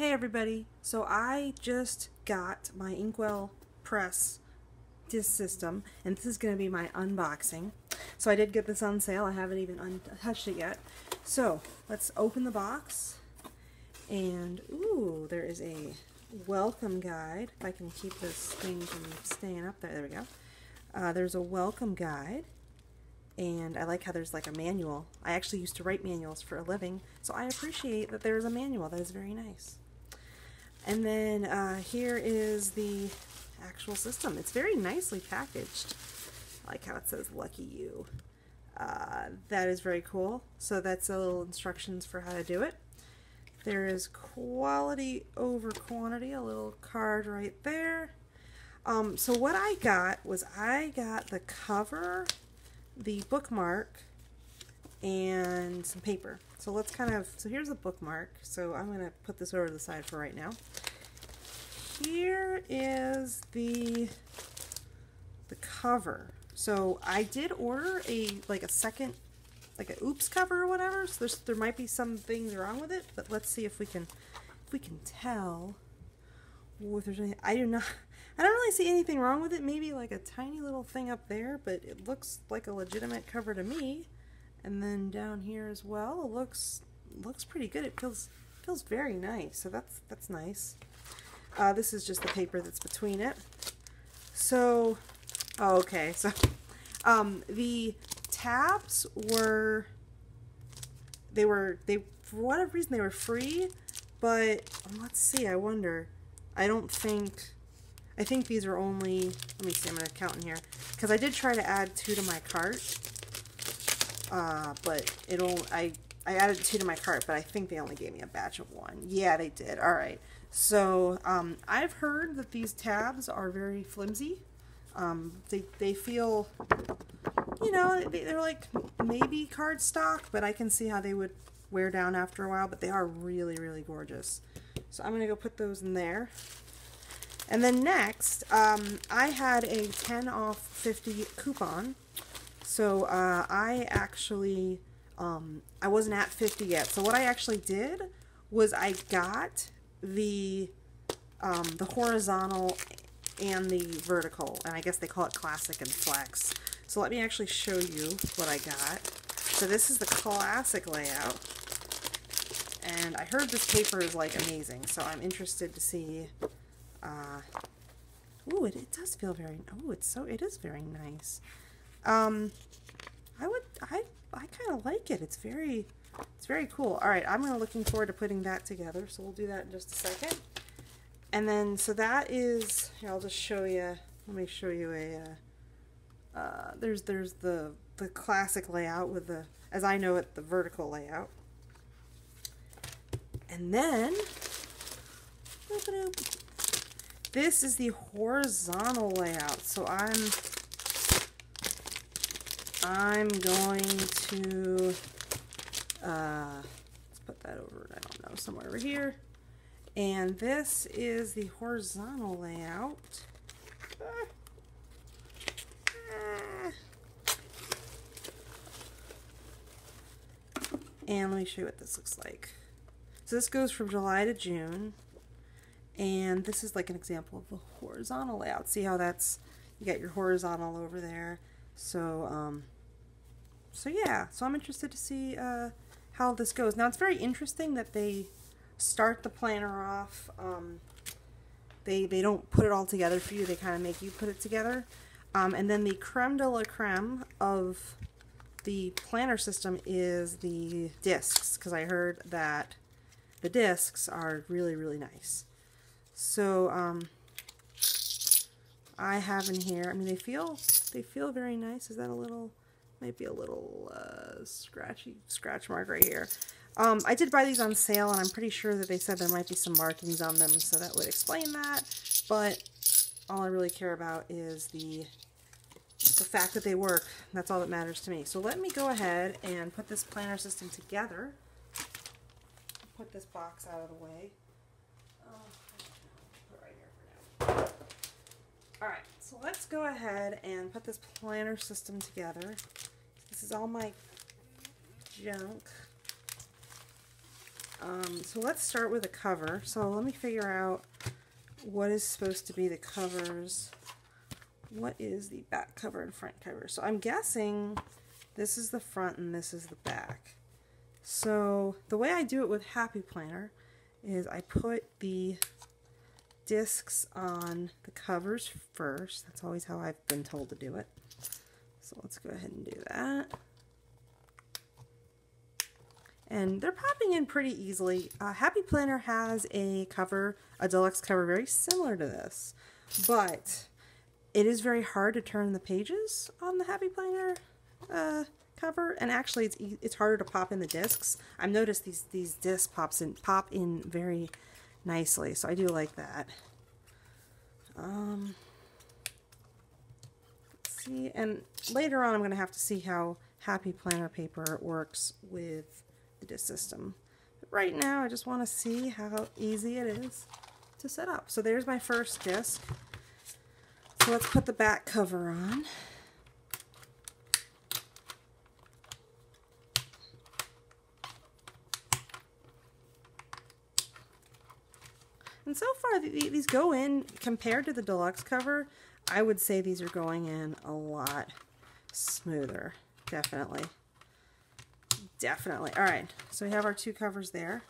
Hey everybody, so I just got my InkWELL Press disc system, and this is going to be my unboxing. So I did get this on sale, I haven't even touched it yet. So let's open the box, and ooh, there is a welcome guide. If I can keep this thing from staying up there, there we go. There's a welcome guide, and I like how there's like a manual. I actually used to write manuals for a living, so I appreciate that there's a manual. That is very nice. And then here is the actual system. It's very nicely packaged. I like how it says "Lucky You." That is very cool. So that's a little instructions for how to do it. There is quality over quantity, a little card right there. So what I got was I got the cover, the bookmark, and some paper. So let's so here's the bookmark. So I'm going to put this over to the side for right now. Here is the cover. So I did order a second, like a oops cover or whatever. So there might be some things wrong with it, but let's see if we can tell. Oh, if there's any, I don't really see anything wrong with it. Maybe like a tiny little thing up there, but it looks like a legitimate cover to me. And then down here as well, it looks pretty good. It feels very nice. So that's nice. This is just the paper that's between it. So, oh, okay. So, the tabs were for whatever reason they were free, but let's see. I wonder. I think these are only. Let me see. I'm gonna count in here because I did try to add 2 to my cart. But I added 2 to my cart, but I think they only gave me a batch of 1. Yeah, they did. All right. So, I've heard that these tabs are very flimsy. They feel, you know, they're like maybe cardstock, but I can see how they would wear down after a while, but they are really, really gorgeous. So I'm going to go put those in there. And then next, I had a 10 off 50 coupon. So I actually, I wasn't at 50 yet. So what I actually did was I got the horizontal and the vertical, and I guess they call it classic and flex. So let me actually show you what I got. So this is the classic layout, and I heard this paper is like amazing, so I'm interested to see. Ooh, it does feel very. Oh, it is very nice. I kind of like it. It's very cool. All right, I'm looking forward to putting that together. So we'll do that in just a second. And then, so that is. Here, I'll just show you. Let me show you a. There's the classic layout with the, as I know it, the vertical layout. And then, this is the horizontal layout. So I'm going to, let's put that over, I don't know, somewhere over here. And this is the horizontal layout. And let me show you what this looks like. So this goes from July to June. And this is like an example of the horizontal layout. See how you got your horizontal over there. So, so yeah, so I'm interested to see how this goes. Now it's very interesting that they start the planner off. They don't put it all together for you. They kind of make you put it together. And then the creme de la creme of the planner system is the discs, because I heard that the discs are really, really nice. So I have in here. I mean, they feel very nice. Is that a little? Might be a little scratch mark right here. I did buy these on sale, and I'm pretty sure that they said there might be some markings on them, so that would explain that. But all I really care about is the fact that they work. That's all that matters to me. So let me go ahead and put this planner system together. Put this box out of the way. Put it right here for now. All right, so let's go ahead and put this planner system together. This is all my junk. So let's start with a cover. So let me figure out what is supposed to be the covers. What is the back cover and front cover? So I'm guessing this is the front and this is the back. So the way I do it with Happy Planner is I put the discs on the covers first. That's always how I've been told to do it. So let's go ahead and do that. And they're popping in pretty easily. Happy Planner has a cover, a deluxe cover very similar to this, but it is very hard to turn the pages on the Happy Planner cover, and actually it's harder to pop in the discs. I've noticed these discs pop in very nicely, so I do like that. Let's see, and later on I'm going to have to see how Happy Planner paper works with the disc system. But right now I just want to see how easy it is to set up. So there's my first disc. So let's put the back cover on. And so far these go in, compared to the deluxe cover, I would say these are going in a lot smoother. Definitely. Definitely. Alright, so we have our two covers there.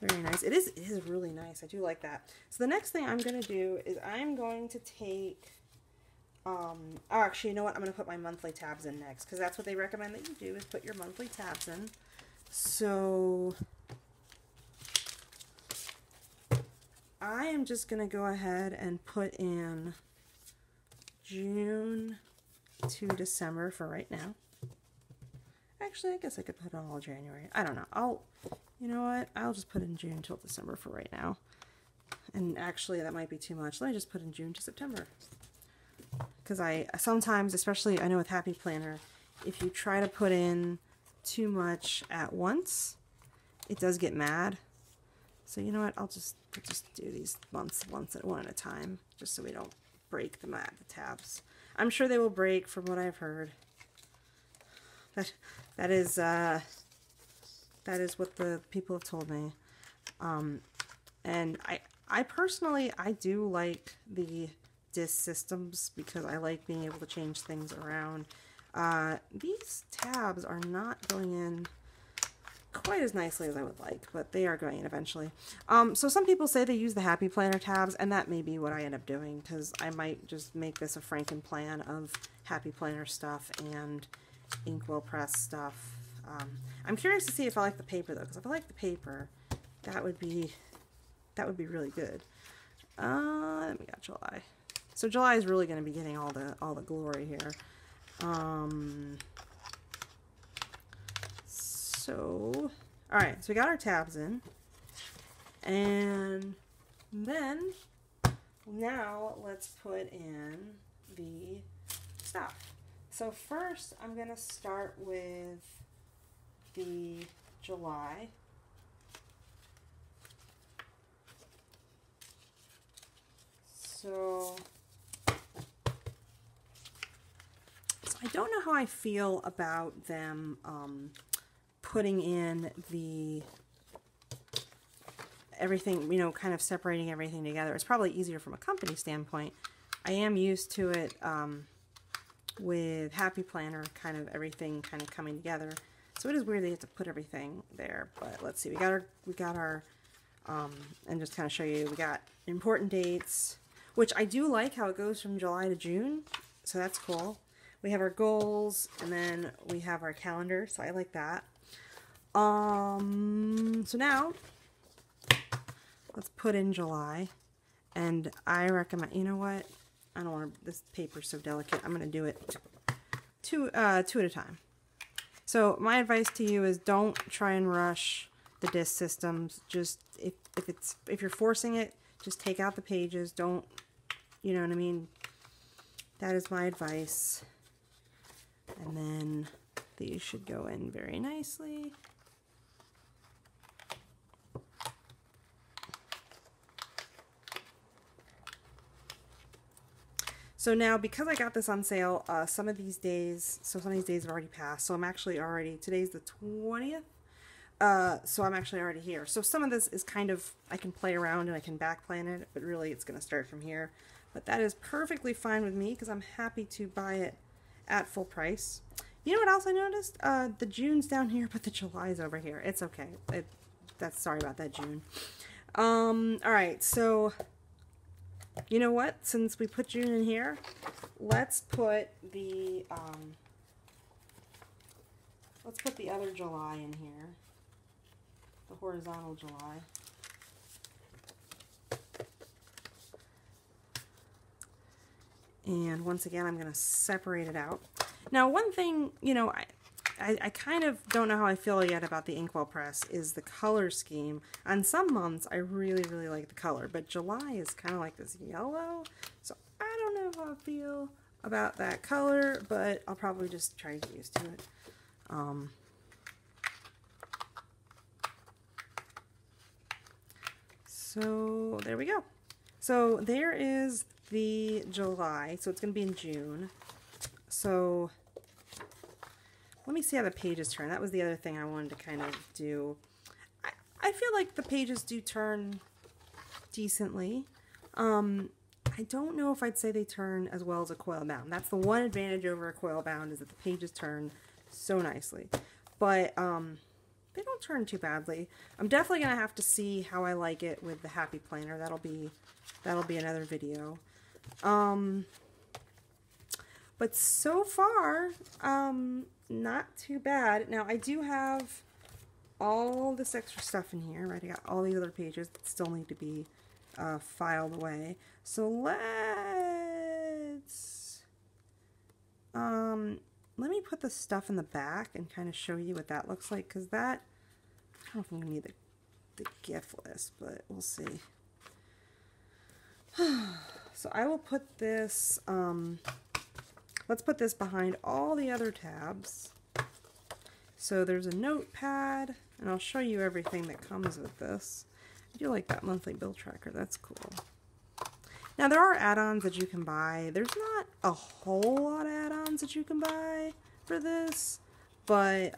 Very nice. It is really nice. I do like that. So the next thing I'm going to do is I'm going to take, oh, actually, you know what? I'm going to put my monthly tabs in next, because that's what they recommend that you do, is put your monthly tabs in. So I am just going to go ahead and put in June to December for right now. Actually, I guess I could put on all January. I don't know. You know what? I'll just put in June till December for right now. And actually, that might be too much. Let me just put in June to September. Because I sometimes, especially I know with Happy Planner, if you try to put in too much at once, it does get mad. So you know what? I'll just do these months one at a time, just so we don't break the tabs. I'm sure they will break, from what I've heard. That is what the people have told me. And I personally, I do like the disc systems because I like being able to change things around. These tabs are not going in quite as nicely as I would like, but they are going in eventually. So some people say they use the Happy Planner tabs, and that may be what I end up doing, because I might just make this a Franken plan of Happy Planner stuff and InkWELL Press stuff. I'm curious to see if I like the paper, though, because if I like the paper, that would be really good. Then we got July. So July is really going to be getting all the glory here. So, alright, so we got our tabs in, and then now let's put in the stuff. So first I'm going to start with the July. So I don't know how I feel about them putting in the everything, you know, kind of separating everything together. It's probably easier from a company standpoint. I am used to it with Happy Planner, kind of everything kind of coming together. So it is weird they have to put everything there, but let's see. We got our and just kind of show you, we got important dates, which I do like how it goes from July to June, so that's cool. We have our goals, and then we have our calendar, so I like that. So now let's put in July, and I recommend, you know what, I don't want to, this paper's so delicate, I'm going to do it two at a time. So my advice to you is don't try and rush the disc systems. Just if you're forcing it, just take out the pages. Don't, you know what I mean? That is my advice. And then these should go in very nicely. So now, because I got this on sale, some of these days have already passed. So I'm actually already, today's the 20th. So I'm actually already here. So some of this is kind of, I can play around and I can back plan it, but really it's going to start from here. But that is perfectly fine with me because I'm happy to buy it at full price. You know what else I noticed? The June's down here, but the July's over here. It's okay. Sorry about that, June. Alright, so you know what? Since we put June in here, let's put the other July in here. The horizontal July. And once again, I'm going to separate it out. Now, one thing, you know, I kind of don't know how I feel yet about the InkWELL Press is the color scheme. On some months, I really, really like the color, but July is kind of like this yellow. So I don't know how I feel about that color, but I'll probably just try to get used to it. So there we go. So there is the July. So it's going to be in June. So let me see how the pages turn. That was the other thing I wanted to kind of do. I feel like the pages do turn decently. I don't know if I'd say they turn as well as a coil bound. That's the one advantage over a coil bound, is that the pages turn so nicely. But they don't turn too badly. I'm definitely gonna have to see how I like it with the Happy Planner. That'll be another video. But so far, not too bad. Now I do have all this extra stuff in here, right? I got all these other pages that still need to be filed away. So let me put the stuff in the back and kind of show you what that looks like, because that, I don't know if I'm going to need the gift list, but we'll see. So I will put this, let's put this behind all the other tabs. So there's a notepad, and I'll show you everything that comes with this. I do like that monthly bill tracker, that's cool. Now there are add-ons that you can buy. There's not a whole lot of add-ons that you can buy for this, but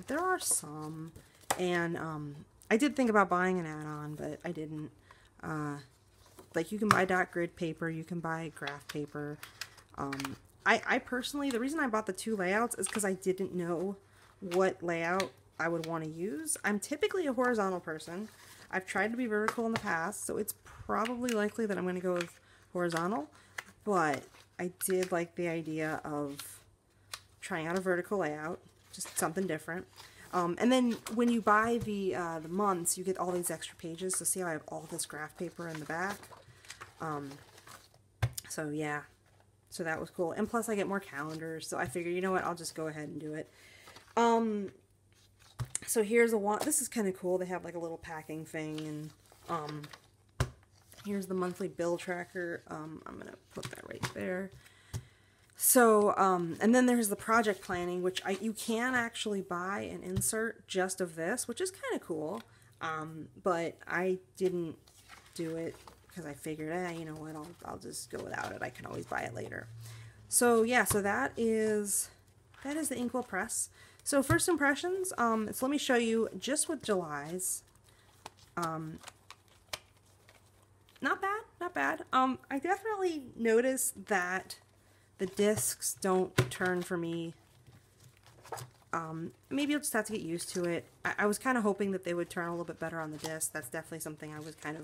there are some. And I did think about buying an add-on, but I didn't. Like, you can buy dot grid paper, you can buy graph paper. I personally, the reason I bought the two layouts is because I didn't know what layout I would want to use. I'm typically a horizontal person. I've tried to be vertical in the past, so it's probably likely that I'm going to go with horizontal, but I did like the idea of trying out a vertical layout, just something different. And then when you buy the months, you get all these extra pages, so see how I have all this graph paper in the back? So yeah, so that was cool. And plus I get more calendars, so I figured, you know what, I'll just go ahead and do it. So here's a one. This is kind of cool. They have like a little packing thing, and here's the monthly bill tracker. I'm gonna put that right there. So and then there's the project planning, which you can actually buy an insert just of this, which is kind of cool. But I didn't do it because I figured, you know what, I'll just go without it. I can always buy it later. So yeah, so that is the InkWELL Press. So first impressions, so let me show you just with July's. Not bad, not bad. I definitely noticed that the discs don't turn for me. Maybe I'll just have to get used to it. I was kind of hoping that they would turn a little bit better on the disc. That's definitely something I was kind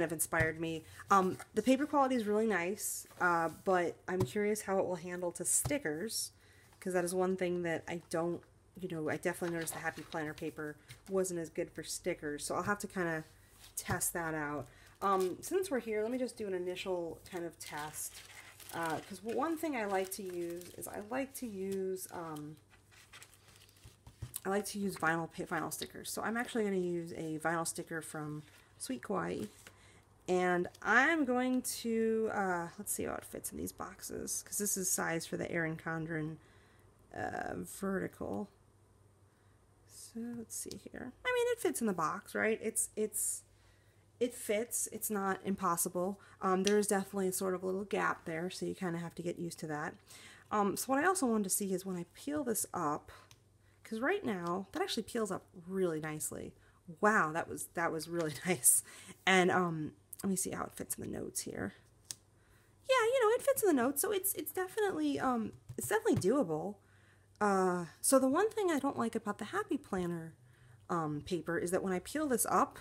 of inspired me. The paper quality is really nice, but I'm curious how it will handle to stickers, because that is one thing that I don't, you know, I definitely noticed the Happy Planner paper wasn't as good for stickers, so I'll have to kind of test that out. Since we're here, let me just do an initial kind of test, because one thing I like to use is I like to use vinyl stickers. So I'm actually going to use a vinyl sticker from Sweet Kawaii, and I'm going to let's see how it fits in these boxes, because this is size for the Erin Condren vertical. So let's see here. I mean, it fits in the box, right? It fits. It's not impossible. There's definitely sort of a little gap there, so you kind of have to get used to that. So what I also wanted to see is when I peel this up, because right now that actually peels up really nicely. Wow, that was really nice. And let me see how it fits in the notes here. Yeah, you know, it fits in the notes, so it's definitely doable. So the one thing I don't like about the Happy Planner paper is that when I peel this up,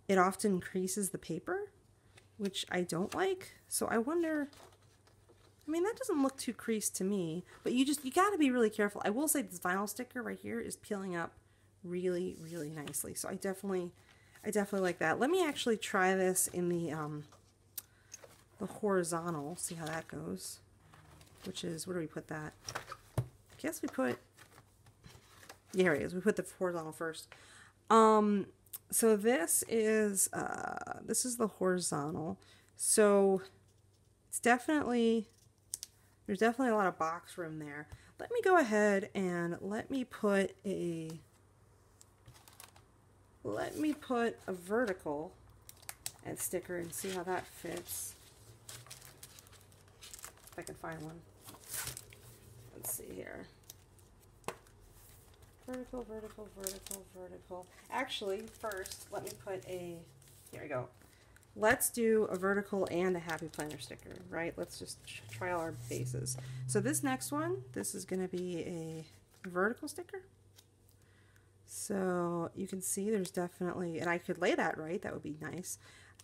it often creases the paper, which I don't like. So I wonder, I mean, that doesn't look too creased to me, but you gotta be really careful. I will say this vinyl sticker right here is peeling up really, really nicely. So I definitely like that. Let me actually try this in the horizontal, see how that goes, which is, where do we put that? I guess we put, yeah, here it is. We put the horizontal first. So this is the horizontal. So it's definitely, there's definitely a lot of box room there. Let me go ahead and let me put a vertical and sticker and see how that fits. If I can find one. Let's see here. Vertical, vertical, vertical, vertical. Actually, first, let me put a, here we go. Let's do a vertical and a Happy Planner sticker, right? Let's just try all our bases. So this next one, this is going to be a vertical sticker. So you can see there's definitely, and I could lay that right, that would be nice.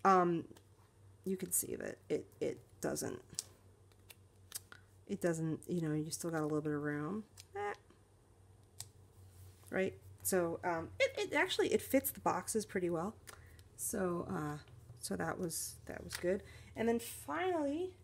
You can see that it doesn't, you know, you still got a little bit of room, right? So it actually, it fits the boxes pretty well. So so that was good. And then finally,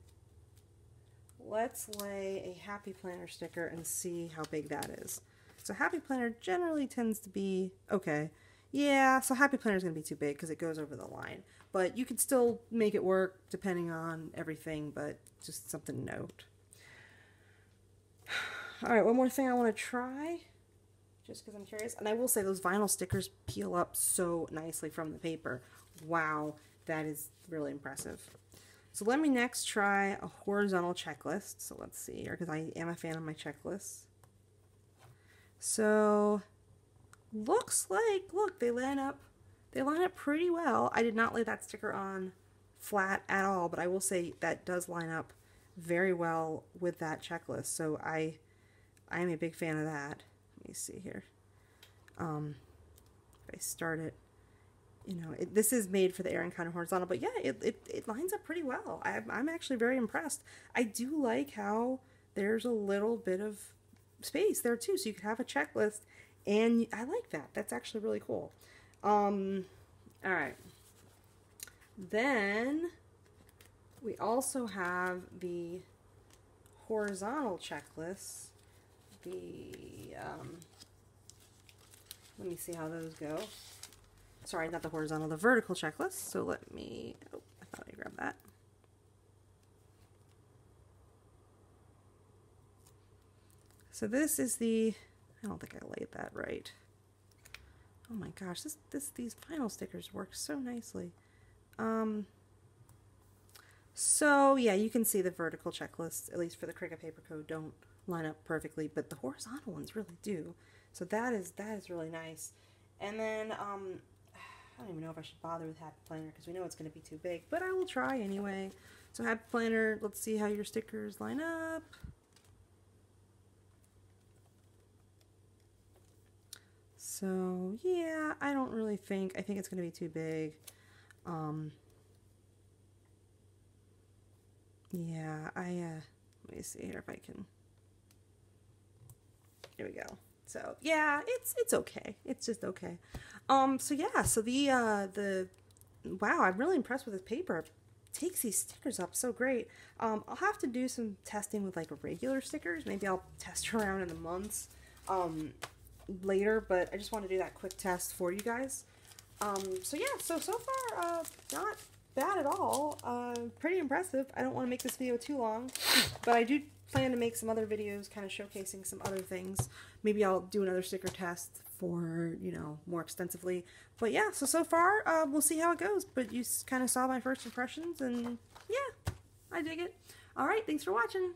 let's lay a Happy Planner sticker and see how big that is. So Happy Planner generally tends to be, okay, yeah, so Happy Planner is going to be too big because it goes over the line. But you could still make it work depending on everything, but just something to note. Alright, one more thing I want to try, just because I'm curious. And I will say those vinyl stickers peel up so nicely from the paper. Wow, that is really impressive. So let me next try a horizontal checklist. So let's see here, because I am a fan of my checklists. So looks like, look, they line up pretty well. I did not lay that sticker on flat at all, but I will say that does line up very well with that checklist. So I am a big fan of that. Let me see here. If I start it, you know, this is made for the Erin kind of horizontal, but yeah, it lines up pretty well. I'm actually very impressed. I do like how there's a little bit of space there too, so you could have a checklist, and I like that. That's actually really cool. All right. Then we also have the horizontal checklist. Let me see how those go. Sorry, not the horizontal, the vertical checklist. So let me, oh, I thought I grabbed that. So this is the, I don't think I laid that right. Oh my gosh, these vinyl stickers work so nicely. So yeah, you can see the vertical checklists, at least for the Cricut paper code, don't line up perfectly, but the horizontal ones really do. So that is really nice. And then I don't even know if I should bother with Happy Planner because we know it's going to be too big, but I will try anyway. So Happy Planner, let's see how your stickers line up. So yeah, I don't really think, I think it's going to be too big. Yeah, let me see here if I can, here we go. So yeah, it's okay. It's just okay. So yeah, so the wow, I'm really impressed with this paper. It takes these stickers up so great. I'll have to do some testing with like regular stickers. Maybe I'll test around in the months later, but I just want to do that quick test for you guys. So yeah, so far not bad at all. Pretty impressive. I don't want to make this video too long, but I do plan to make some other videos kind of showcasing some other things. Maybe I'll do another sticker test for, you know, more extensively. But yeah, so far we'll see how it goes. But you kind of saw my first impressions, and yeah, I dig it. All right, thanks for watching.